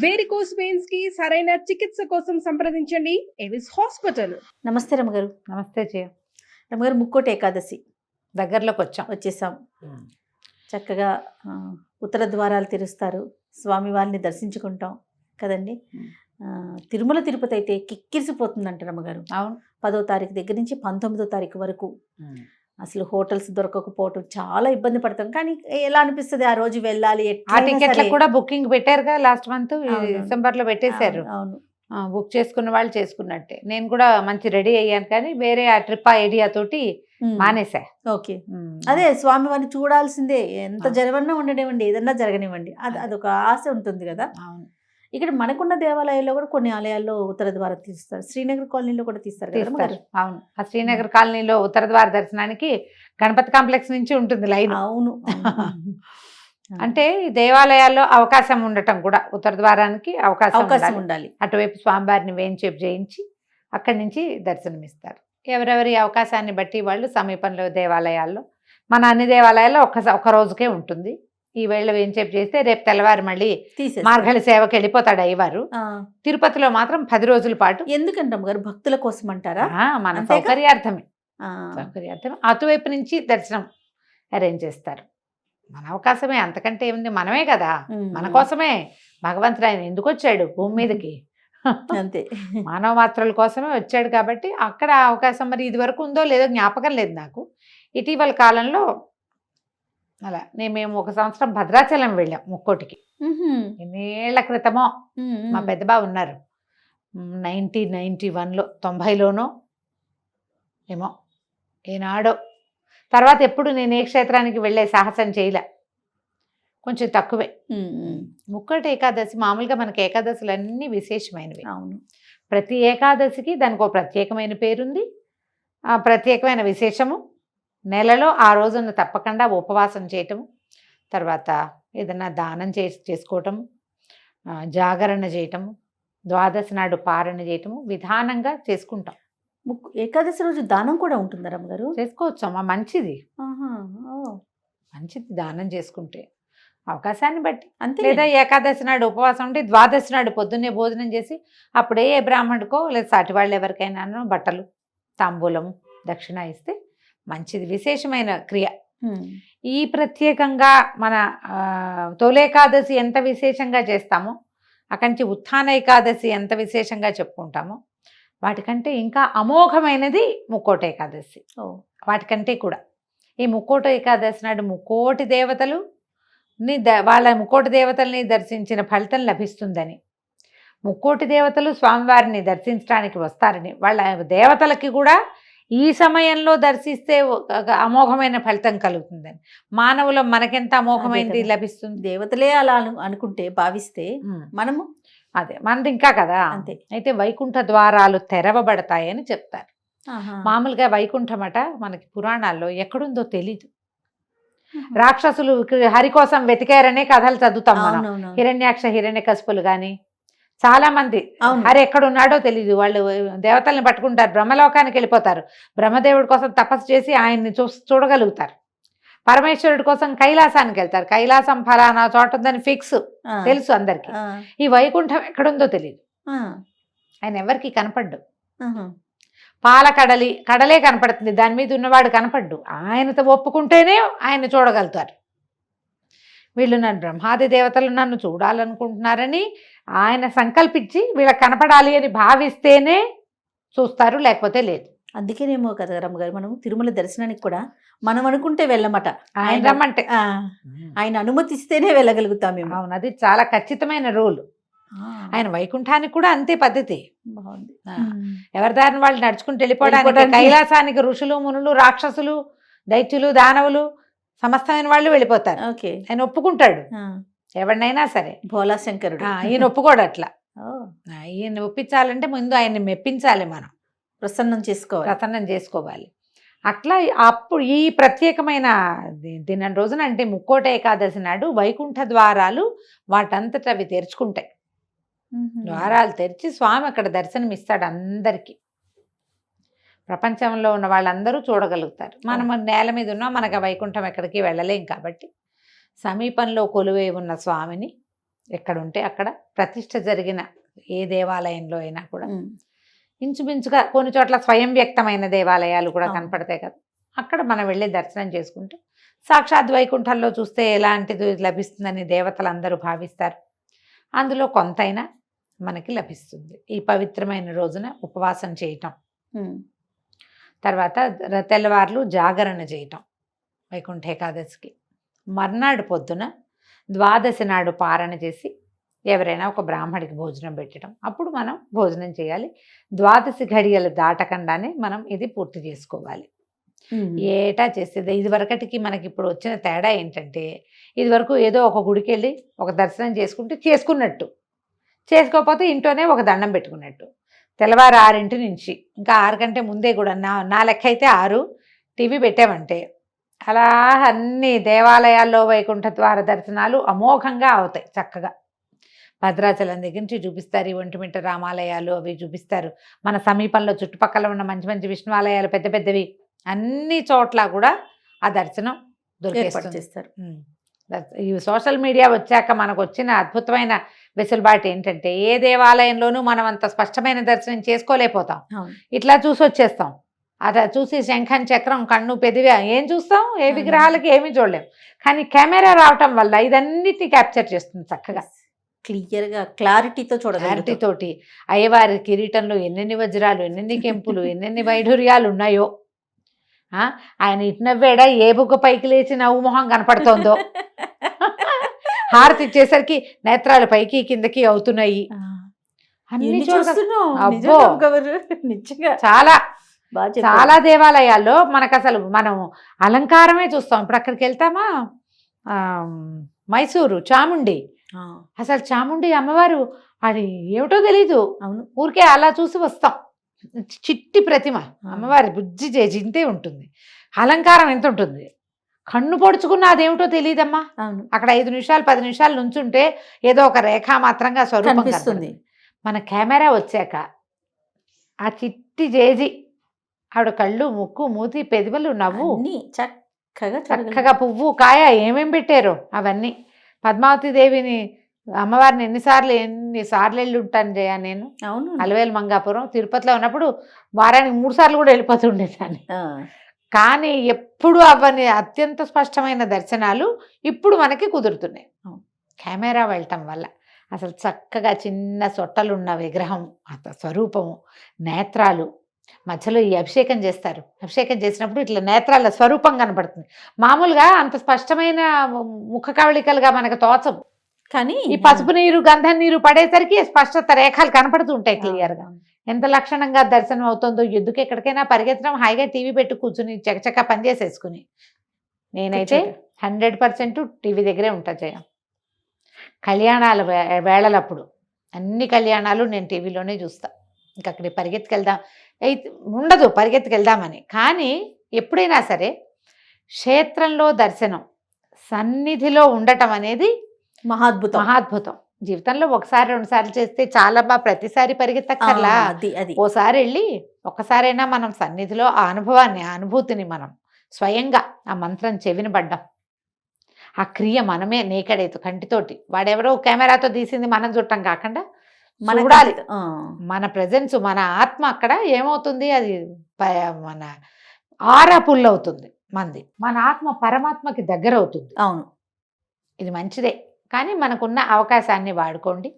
Varicose veins కి సరైన చికిత్స కోసం సంప్రదించండి ఎవిస్ హాస్పిటల్. నమస్తే రమ్మగారు. నమస్తే జయ. రమ్మగారు, ముక్కోటి ఏకాదశి దగ్గరలోకి వచ్చేసాం. చక్కగా ఉత్తర ద్వారాలు తెరుస్తారు, స్వామి వారిని దర్శించుకుంటాం కదండి. తిరుమల తిరుపతి అయితే కిక్కిరిసిపోతుందంట రమ్మగారు. అవును, 10వ తారీఖు దగ్గర నుంచి 19వ తారీఖు వరకు అసలు హోటల్స్ దొరకకపోవటం చాలా ఇబ్బంది పడతాం. కానీ ఎలా అనిపిస్తుంది ఆ రోజు వెళ్ళాలి. ఆ టికెట్లకు కూడా బుకింగ్ పెట్టారు కదా, లాస్ట్ మంత్ అవును. డిసెంబర్ లో పెట్టేశారు. అవును, బుక్ చేసుకున్న వాళ్ళు చేసుకున్నట్టే. నేను కూడా మంచి రెడీ అయ్యాను, కానీ వేరే ఆ ట్రిప్ ఐడియా తోటి మానేసా. ఓకే. అదే స్వామి వారిని చూడాల్సిందే, ఎంత జరగన్నా ఉండనివ్వండి, ఏదన్నా జరగనివ్వండి, అదొక ఆశ ఉంటుంది కదా. అవును, ఇక్కడ మనకున్న దేవాలయాల్లో కూడా కొన్ని ఆలయాల్లో ఉత్తర ద్వారం తీస్తారు, శ్రీనగర్ కాలనీలో కూడా తీస్తారు కదా రమ్మగారు. అవును, ఆ శ్రీనగర్ కాలనీలో ఉత్తర ద్వార దర్శనానికి గణపతి కాంప్లెక్స్ నుంచి ఉంటుంది లైన్. అవును. అంటే ఈ దేవాలయాల్లో అవకాశం ఉండటం కూడా, ఉత్తర ద్వారానికి అవకాశం ఉండాలి. అటువైపు స్వామివారిని వేయించేపు చేయించి అక్కడి నుంచి దర్శనమిస్తారు. ఎవరెవరి అవకాశాన్ని బట్టి వాళ్ళు సమీపంలో దేవాలయాల్లో, మన అన్ని దేవాలయాల్లో ఒక రోజుకే ఉంటుంది. ఈ వేళ వేయించేపు చేస్తే రేపు తెల్లవారు మళ్ళీ మార్గళి సేవకి వెళ్ళిపోతాడు అయ్యవారు. తిరుపతిలో మాత్రం 10 రోజుల పాటు. ఎందుకంటాం గారు, భక్తుల కోసం అంటారా? మన సౌకర్యార్థమే. అటువైపు నుంచి దర్శనం అరేంజ్ చేస్తారు. మన అవకాశమే, అంతకంటే ఏముంది, మనమే కదా, మన కోసమే భగవంతుడు ఆయన ఎందుకు వచ్చాడు భూమి మీదకి, అంతే, మానవ మాత్రల కోసమే వచ్చాడు. కాబట్టి అక్కడ అవకాశం మరి ఇది వరకు ఉందో లేదో జ్ఞాపకం లేదు నాకు. ఇటీవల కాలంలో అలా మేము ఒక సంవత్సరం భద్రాచలం వెళ్ళాం ముక్కోటికి. ఎన్నేళ్ల క్రితమో మా పెద్ద బావ ఉన్నారు, 1991లో 90లోనో ఏమో, ఏనాడో. తర్వాత ఎప్పుడు నేను ఏ క్షేత్రానికి వెళ్ళే సాహసం చేయలే, కొంచెం తక్కువే. ముక్కోటి ఏకాదశి మామూలుగా మనకి ఏకాదశులు అన్నీ విశేషమైనవి. అవును, ప్రతి ఏకాదశికి దానికి ఒక ప్రత్యేకమైన పేరుంది, ఆ ప్రత్యేకమైన విశేషము. నెలలో ఆ రోజున తప్పకుండా ఉపవాసం చేయటము, తర్వాత ఏదన్నా దానం చేసుకోవటము, జాగరణ చేయటము, ద్వాదశి నాడు పారణ చేయటము విధానంగా చేసుకుంటాం. ఏకాదశి రోజు దానం కూడా ఉంటుందా రమ్మగారు? చేసుకోవచ్చు అమ్మా, మంచిది. మంచిది దానం చేసుకుంటే, అవకాశాన్ని బట్టి. అంతే. లేదా ఏకాదశి నాడు ఉపవాసం ఉంటే ద్వాదశి నాడు పొద్దున్నే భోజనం చేసి అప్పుడే ఏ బ్రాహ్మణుడికో లేదా సాటి వాళ్ళు ఎవరికైనా బట్టలు తాంబూలము దక్షిణ ఇస్తే మంచిది, విశేషమైన క్రియ. ఈ ప్రత్యేకంగా మన తొలేకాదశి ఎంత విశేషంగా చేస్తామో, అక్కడి నుంచి ఉత్థాన ఏకాదశి ఎంత విశేషంగా చెప్పుకుంటామో, వాటికంటే ఇంకా అమోఘమైనది ముక్కోటి ఏకాదశి. వాటికంటే కూడా ఈ ముక్కోటి ఏకాదశి నాడు ముక్కోటి దేవతలు వాళ్ళ ముక్కోటి దేవతల్ని దర్శించిన ఫలితం లభిస్తుందని, ముక్కోటి దేవతలు స్వామివారిని దర్శించడానికి వస్తారని, వాళ్ళ దేవతలకి కూడా ఈ సమయంలో దర్శిస్తే అమోఘమైన ఫలితం కలుగుతుందని, మానవులు మనకెంత అమోఘమైనది లభిస్తుంది. దేవతలే అలా అనుకుంటే భావిస్తే మనము అదే మనది ఇంకా కదా. అంతే. అయితే వైకుంఠ ద్వారాలు తెరవబడతాయని చెప్తారు. మామూలుగా వైకుంఠమట మనకి పురాణాల్లో ఎక్కడుందో తెలీదు. రాక్షసులు హరి కోసం వెతికారనే కథలు చదువుతాం మనం. హిరణ్యాక్ష హిరణ్యకశిపులు కానీ చాలా మంది హరి ఎక్కడున్నాడో తెలీదు. వాళ్ళు దేవతల్ని పట్టుకుంటారు, బ్రహ్మలోకానికి వెళ్ళిపోతారు, బ్రహ్మదేవుడి కోసం తపస్సు చేసి ఆయన్ని చూడగలుగుతారు. పరమేశ్వరుడి కోసం కైలాసానికి వెళ్తారు, కైలాసం ఫలానా చోట ఉందని ఫిక్స్ తెలుసు అందరికి. ఈ వైకుంఠం ఎక్కడుందో తెలియదు, ఆయన ఎవరికి కనపడ్డు. కడలే కనపడుతుంది, దాని మీద ఉన్నవాడు కనపడ్డు. ఆయనతో ఒప్పుకుంటేనే ఆయన చూడగలుగుతారు. వీళ్ళు నన్ను బ్రహ్మాది దేవతలు నన్ను చూడాలనుకుంటున్నారని ఆయన సంకల్పించి వీళ్ళకి కనపడాలి అని భావిస్తేనే చూస్తారు, లేకపోతే లేదు. అందుకేనేమో కదా రమ్మగారు, మనం తిరుమల దర్శనానికి కూడా మనం అనుకుంటే వెళ్ళమట, ఆయన రమ్మంటే ఆయన అనుమతిస్తేనే వెళ్ళగలుగుతాం మేము. అవును, అది చాలా ఖచ్చితమైన రూల్. ఆయన వైకుంఠానికి కూడా అంతే పద్ధతి. బాగుంది. ఎవరి దారిని వాళ్ళు నడుచుకుంటూ వెళ్ళిపోవడానికి కైలాసానికి ఋషులు మునులు రాక్షసులు దైత్యులు దానవులు సమస్తమైన వాళ్ళు వెళ్ళిపోతారు. ఆయన ఒప్పుకుంటాడు ఎవరినైనా సరే. భోలా శంకరుడు ఈయన ఒప్పుకోడు అట్లా. ఈయన ఒప్పించాలంటే ముందు ఆయన్ని మెప్పించాలి, మనం ప్రసన్నం చేసుకోవాలి. అట్లా అప్పుడు ఈ ప్రత్యేకమైన దినం రోజున, అంటే ముక్కోటి ఏకాదశి నాడు వైకుంఠ ద్వారాలు వాటంతట అవి తెరుచుకుంటాయి. ద్వారాలు తెరిచి స్వామి అక్కడ దర్శనం ఇస్తాడు అందరికీ. ప్రపంచంలో ఉన్న వాళ్ళందరూ చూడగలుగుతారు. మనం నేల మీద ఉన్నా మనకు వైకుంఠం ఎక్కడికి వెళ్ళలేం కాబట్టి సమీపంలో కొలువై ఉన్న స్వామిని ఎక్కడుంటే అక్కడ ప్రతిష్ఠ జరిగిన ఏ దేవాలయంలో అయినా కూడా ఉమ్. ఇంచుమించుగా కొన్ని చోట్ల స్వయం వ్యక్తమైన దేవాలయాలు కూడా అవును. కనపడతాయి కదా, అక్కడ మనం వెళ్ళి దర్శనం చేసుకుంటే సాక్షాత్ వైకుంఠంలో చూస్తే ఎలాంటిది లభిస్తుందని దేవతలు అందరూ భావిస్తారు. అందులో కొంతైనా మనకి లభిస్తుంది. ఈ పవిత్రమైన రోజున ఉపవాసం చేయటం, ఉమ్. తర్వాత తెల్లవార్లు జాగరణ చేయటం వైకుంఠ ఏకాదశికి, మర్నాడు పొద్దున ద్వాదశి నాడు పారణ చేసి ఎవరైనా ఒక బ్రాహ్మడికి భోజనం పెట్టడం, అప్పుడు మనం భోజనం చేయాలి. ద్వాదశి ఘడియలు దాటకుండానే మనం ఇది పూర్తి చేసుకోవాలి. ఉమ్. ఏటా చేసేది. ఇది వరకటికి మనకి ఇప్పుడు వచ్చిన తేడా ఏంటంటే, ఇది వరకు ఏదో ఒక గుడికి వెళ్ళి ఒక దర్శనం చేసుకుంటే చేసుకున్నట్టు, చేసుకోకపోతే ఇంట్లోనే ఒక దండం పెట్టుకున్నట్టు. తెల్లవారు 6 నుంచి ఇంకా 6 కంటే ముందే కూడా నా లెక్క అయితే 6 టీవీ పెట్టామంటే అలా అన్ని దేవాలయాల్లో వైకుంఠ ద్వార దర్శనాలు అమోఘంగా అవుతాయి. చక్కగా భద్రాచలం దగ్గర నుంచి చూపిస్తారు, ఈ ఒంటిమిట్ట రామాలయాలు అవి చూపిస్తారు. మన సమీపంలో చుట్టుపక్కల ఉన్న మంచి మంచి విష్ణువాలయాలు పెద్ద పెద్దవి అన్ని చోట్ల కూడా ఆ దర్శనం ఏర్పాటు దొరికేస్తుంది. చేస్తారు. ఈ సోషల్ మీడియా వచ్చాక మనకు వచ్చిన అద్భుతమైన వెసులుబాటు ఏంటంటే, ఏ దేవాలయంలోనూ మనం అంత స్పష్టమైన దర్శనం చేసుకోలేకపోతాం. అవును. ఇట్లా చూసి వచ్చేస్తాం. అట్లా చూసి శంఖం చక్రం కన్ను పెదివి ఏం చూస్తాం, ఏ విగ్రహాలకి ఏమీ చూడలేం. కానీ కెమెరా రావటం వల్ల ఇదన్నిటిని క్యాప్చర్ చేస్తుంది చక్కగా, క్లియర్ గా క్లారిటీతో చూడగలుగుతాం. క్లారిటీ తోటి. అయ్యవారి కిరీటంలో ఎన్నెన్ని వజ్రాలు, ఎన్నెన్ని కెంపులు, ఎన్నెన్ని వైఢూర్యాలు ఉన్నాయో, ఆయన ఇటు నవ్వేడా ఏ బుగ్గ పైకి లేచి నవ్వు మొహం కనపడుతోందో, హారతి ఇచ్చేసరికి నేత్రాలు పైకి కిందకి అవుతున్నాయి. అన్ని ఎన్ని చోట్ల చూస్తున్నాం, అబ్బో. నిజంగా గౌరు, నిజంగా చాలా బాగా చెప్పారు. చాలా దేవాలయాల్లో మనకు అసలు మనం అలంకారమే చూస్తాం. ఇప్పుడు అక్కడికి వెళ్తామా, మైసూరు చాముండి, ఆ, అసలు చాముండి అమ్మవారు అది ఏమిటో తెలీదు, అవును. ఊరికే అలా చూసి వస్తాం. చిట్టి ప్రతిమ అమ్మవారి బుజ్జి చేసి ఇంతే ఉంటుంది. అలంకారం ఎంత ఉంటుంది, కన్ను పొడుచుకున్న అదేమిటో తెలియదమ్మా. అవును, అక్కడ 5 నిమిషాలు 10 నిమిషాలు నుంచుంటే ఏదో ఒక రేఖా మాత్రంగా స్వరూపం కనిపిస్తుంది. కనపడుతుంది. మన కెమెరా వచ్చాక ఆ చిట్టి జేజి ఆవిడ కళ్ళు, ముక్కు, మూతి, పెదవులు, నవ్వు, అన్నీ చక్కగా చక్కగా పువ్వు, కాయ ఏమేం పెట్టారో అవన్నీ. పద్మావతి దేవిని అమ్మవారిని ఎన్నిసార్లు వెళ్ళి ఉంటాను జయ నేను. అవును. అలవేలు మంగాపురం తిరుపతిలో ఉన్నప్పుడు వారానికి 3 సార్లు కూడా వెళ్ళిపోతుండేదాన్ని. ఆ, కానీ ఎప్పుడు అవన్నీ అత్యంత స్పష్టమైన దర్శనాలు ఇప్పుడు మనకి కుదురుతున్నాయి కెమెరా వెళ్ళటం వల్ల. అసలు చక్కగా చిన్న సొట్టలున్న విగ్రహం, స్వరూపము, నేత్రాలు, మధ్యలో ఈ అభిషేకం చేస్తారు. అభిషేకం చేసినప్పుడు ఇట్లా నేత్రాల స్వరూపం కనపడుతుంది. మామూలుగా అంత స్పష్టమైన ముఖ కవళికలుగా మనకు తోచవు, కానీ ఈ పసుపు నీరు గంధం నీరు పడేసరికి స్పష్టత రేఖలు కనపడుతూ ఉంటాయి క్లియర్గా. ఎంత లక్షణంగా దర్శనం అవుతుందో. ఎందుకు ఎక్కడికైనా పరిగెత్తడం, హాయిగా టీవీ పెట్టి కూర్చుని చకచకా పని చేసేసుకుని. నేనైతే 100% టీవీ దగ్గరే ఉంటా జయ. కళ్యాణాల వేళలప్పుడు అన్ని కళ్యాణాలు నేను టీవీలోనే చూస్తా. ఇంకా అక్కడికి పరిగెత్తుకెళ్దాం అయితే ఉండదు, పరిగెత్తుకెళ్దామని. కానీ ఎప్పుడైనా సరే క్షేత్రంలో దర్శనం, సన్నిధిలో ఉండటం అనేది మహాద్భుతం. మహాద్భుతం. జీవితంలో 1-2 సార్లు చేస్తే చాలా ప్రతిసారి పరిగెత్తక్కర్లా. అది ఓసారి వెళ్ళి ఒక్కసారైనా మనం సన్నిధిలో ఆ అనుభవాన్ని, ఆ అనుభూతిని మనం స్వయంగా ఆ మంత్రం చెవిని పడ్డాం, ఆ క్రియ మనమే నేకడైతే కంటితోటి, వాడెవరో కెమెరాతో తీసింది మనం చూడటం కాకుండా చూడాలి. మన ప్రెజెన్స్, మన ఆత్మ అక్కడ ఏమవుతుంది, అది మన ఆరా పుల్ అవుతుంది మంది. మన ఆత్మ పరమాత్మకి దగ్గర అవుతుంది. అవును, ఇది మంచిదే. కానీ మనకున్న అవకాశాన్ని వాడుకోండి.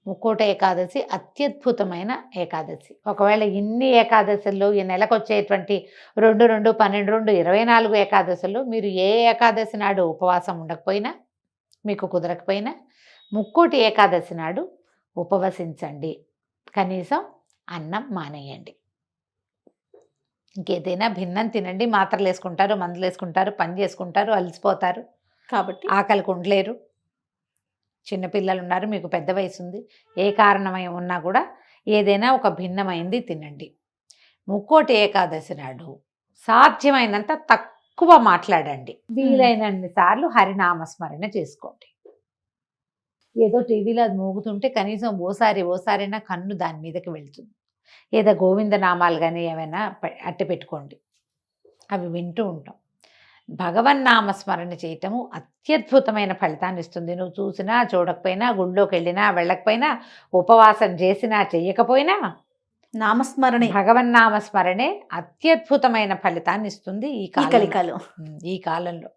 ముక్కోట ఏకాదశి అత్యద్భుతమైన ఏకాదశి. ఒకవేళ ఇన్ని ఏకాదశుల్లో ఈ నెలకు వచ్చేటువంటి 2, 2, 12, 2, 24 ఏకాదశుల్లో మీరు ఏ ఏకాదశి నాడు ఉపవాసం ఉండకపోయినా, మీకు కుదరకపోయినా, ముక్కోటి ఏకాదశి నాడు ఉపవసించండి. కనీసం అన్నం మానేయండి. ఇంకేదైనా భిన్నం తినండి. మాత్రలు వేసుకుంటారు, మందులు వేసుకుంటారు, పని చేసుకుంటారు, అలసిపోతారు, కాబట్టి ఆకలికి ఉండలేరు. చిన్నపిల్లలు ఉన్నారు, మీకు పెద్ద వయసు ఉంది. ఏ కారణమై ఉన్నా కూడా ఏదైనా ఒక భిన్నమైంది తినండి. ముక్కోటి ఏకాదశి నాడు సాధ్యమైనంత తక్కువ మాట్లాడండి. వీలైనన్ని సార్లు హరినామస్మరణ చేసుకోండి. ఏదో టీవీలో అది మోగుతుంటే కనీసం ఓసారైనా కన్ను దాని మీదకి వెళ్తుంది. ఏదో గోవిందనామాలు కానీ ఏమైనా అట్టి పెట్టుకోండి, అవి వింటూ ఉంటాం. భగవన్నామస్మరణ చేయటము అత్యద్భుతమైన ఫలితాన్ని ఇస్తుంది. నువ్వు చూసినా చూడకపోయినా, గుళ్ళోకి వెళ్ళినా వెళ్ళకపోయినా, ఉపవాసం చేసినా చేయకపోయినా నామస్మరణే భగవన్నామస్మరణే అత్యద్భుతమైన ఫలితాన్ని ఇస్తుంది ఈ కలికాలం. ఈ కాలంలో.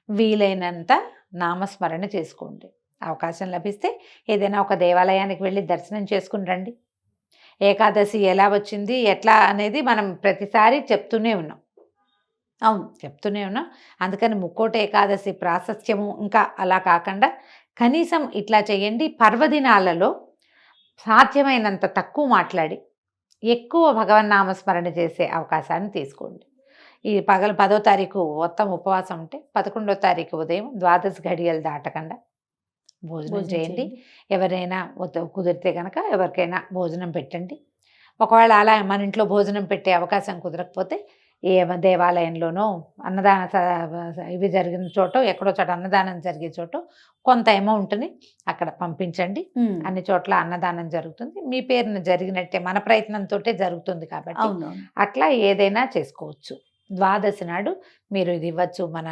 వీలైనంత నామస్మరణ చేసుకోండి. అవకాశం లభిస్తే ఏదైనా ఒక దేవాలయానికి వెళ్ళి దర్శనం చేసుకుని రండి. ఏకాదశి ఎలా వచ్చింది ఎట్లా అనేది మనం ప్రతిసారి చెప్తూనే ఉన్నాం. అందుకని ముక్కోటి ఏకాదశి ప్రాశస్త్యము ఇంకా అలా కాకుండా కనీసం ఇట్లా చేయండి. పర్వదినాలలో సాధ్యమైనంత తక్కువ మాట్లాడి ఎక్కువ భగవన్నామస్మరణ చేసే అవకాశాన్ని తీసుకోండి. ఈ 10వ తారీఖు మొత్తం ఉపవాసం ఉంటే 11వ తారీఖు ఉదయం 12 గడియలు దాటకుండా భోజనం చేయండి. ఎవరైనా కుదిరితే కనుక ఎవరికైనా భోజనం పెట్టండి. ఒకవేళ అలా మన ఇంట్లో భోజనం పెట్టే అవకాశం కుదరకపోతే ఏ దేవాలయంలోనో అన్నదాన ఇవి జరిగిన చోట ఎక్కడో చోట అన్నదానం జరిగే చోట కొంత అమౌంట్ని అక్కడ పంపించండి. అన్ని చోట్ల అన్నదానం జరుగుతుంది. మీ పేరున జరిగినట్టే మన ప్రయత్నంతో జరుగుతుంది కాబట్టి అట్లా ఏదైనా చేసుకోవచ్చు. ద్వాదశి నాడు మీరు ఇది ఇవ్వచ్చు, మన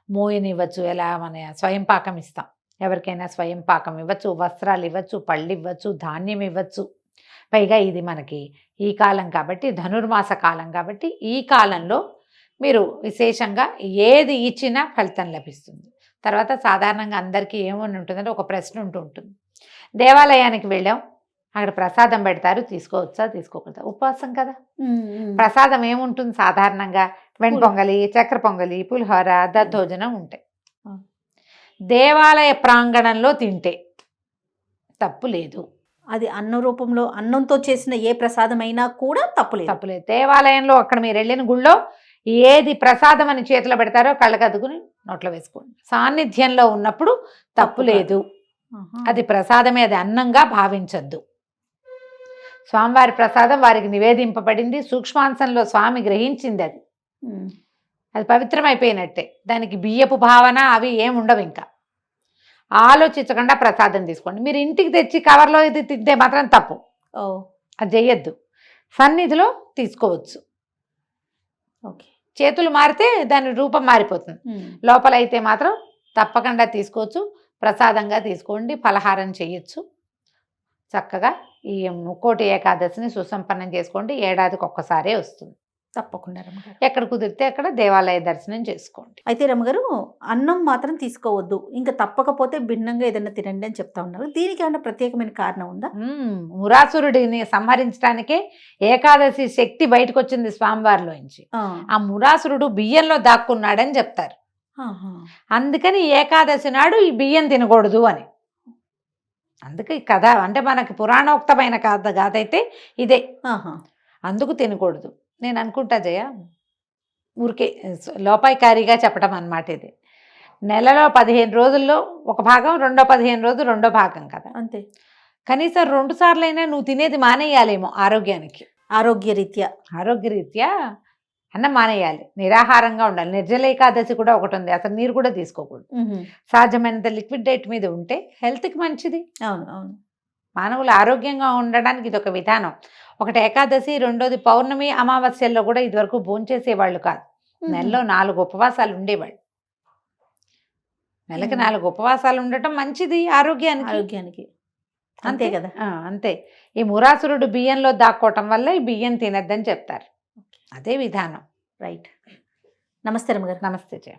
మోయిని ఇవ్వచ్చు. ఎలా మన స్వయం పాకం ఇస్తాం, ఎవరికైనా స్వయం పాకం ఇవ్వచ్చు, వస్త్రాలు ఇవ్వచ్చు, పళ్ళు ఇవ్వచ్చు, ధాన్యం ఇవ్వచ్చు. పైగా ఇది మనకి ఈ కాలం కాబట్టి, ధనుర్మాస కాలం కాబట్టి ఈ కాలంలో మీరు విశేషంగా ఏది ఇచ్చినా ఫలితం లభిస్తుంది. తర్వాత సాధారణంగా అందరికీ ఏమని ఉంటుందంటే ఒక ప్రశ్న ఉంటుంది. దేవాలయానికి వెళ్ళాం, అక్కడ ప్రసాదం పెడతారు, తీసుకోవచ్చా తీసుకోకూడదా? ఉపవాసం కదా, ప్రసాదం ఏముంటుంది సాధారణంగా? వెండి పొంగలి, చక్కెర పొంగలి, పులిహోర, దద్దోజనం ఉంటాయి. దేవాలయ ప్రాంగణంలో తింటే తప్పు లేదు. అది అన్న రూపంలో అన్నంతో చేసిన ఏ ప్రసాదమైనా కూడా తప్పులేదు. దేవాలయంలో అక్కడ మీరు వెళ్ళిన గుళ్ళో ఏది ప్రసాదం అని చేతిలో పెడతారో కళ్ళకద్దుకుని నోట్లో వేసుకోండి. సాన్నిధ్యంలో ఉన్నప్పుడు తప్పు లేదు. అది ప్రసాదమే, అది అన్నంగా భావించద్దు. స్వామివారి ప్రసాదం వారికి నివేదింపబడింది. సూక్ష్మాంశంలో స్వామి గ్రహించింది. అది పవిత్రమైపోయినట్టే. దానికి బియ్యపు భావన అవి ఏముండవు. ఇంకా ఆలోచించకుండా ప్రసాదం తీసుకోండి. మీరు ఇంటికి తెచ్చి కవర్లో ఇది తింటే మాత్రం తప్పు. అది చెయ్యొద్దు. సన్నిధిలో తీసుకోవచ్చు. చేతులు మారితే దాని రూపం మారిపోతుంది. లోపల అయితే మాత్రం తప్పకుండా తీసుకోవచ్చు. ప్రసాదంగా తీసుకోండి. ఫలహారం చేయొచ్చు. చక్కగా ఈ ముక్కోటి ఏకాదశిని సుసంపన్నం చేసుకోండి. ఏడాదికి ఒక్కసారే వస్తుంది. తప్పకుండా రమ్మగారు, ఎక్కడ కుదిరితే అక్కడ దేవాలయ దర్శనం చేసుకోండి. అయితే రమ్మగారు, అన్నం మాత్రం తీసుకోవద్దు, ఇంకా తప్పకపోతే భిన్నంగా ఏదైనా తినండి అని చెప్తా ఉన్నారు. దీనికి ఏమైనా ప్రత్యేకమైన కారణం ఉందా? మురాసురుడిని సంహరించడానికే ఏకాదశి శక్తి బయటకు వచ్చింది స్వామివారిలోంచి. ఆ మురాసురుడు బియ్యంలో దాక్కున్నాడని చెప్తారు. అందుకని ఏకాదశి నాడు ఈ బియ్యం తినకూడదు అని. అందుకే ఈ కథ అంటే మనకి పురాణోక్తమైన కథ అయితే ఇదే. అందుకు తినకూడదు. నేను అనుకుంటా జయ, ఊరికే లోపాయికారిగా చెప్పడం అన్నమాట. ఇది నెలలో 15 రోజుల్లో ఒక భాగం, రెండో 15 రోజులు రెండో భాగం కదా, అంతే. కనీసం 2 సార్లైనా నువ్వు తినేది మానేయాలేమో ఆరోగ్యానికి. ఆరోగ్యరీత్యా అన్నం మానేయాలి, నిరాహారంగా ఉండాలి. నిర్జల ఏకాదశి కూడా ఒకటి ఉంది, అసలు నీరు కూడా తీసుకోకూడదు. సాధ్యమైనంత లిక్విడ్ డైట్ మీద ఉంటే హెల్త్కి మంచిది. అవును. మానవులు ఆరోగ్యంగా ఉండడానికి ఇది ఒక విధానం. ఒకటి ఏకాదశి, రెండోది పౌర్ణమి, అమావాస్యల్లో కూడా ఇదివరకు భోంచేసేవాళ్ళు కాదు. నెలలో 4 ఉపవాసాలు ఉండేవాళ్ళు. నెలకి 4 ఉపవాసాలు ఉండటం మంచిది ఆరోగ్యానికి. అంతే కదా. అంతే. ఈ మురాసురుడు బియ్యంలో దాక్కోవటం వల్ల ఈ బియ్యం తినద్దని చెప్తారు. అదే విధానం. రైట్. నమస్తే రమ్మగారు. నమస్తే జయ.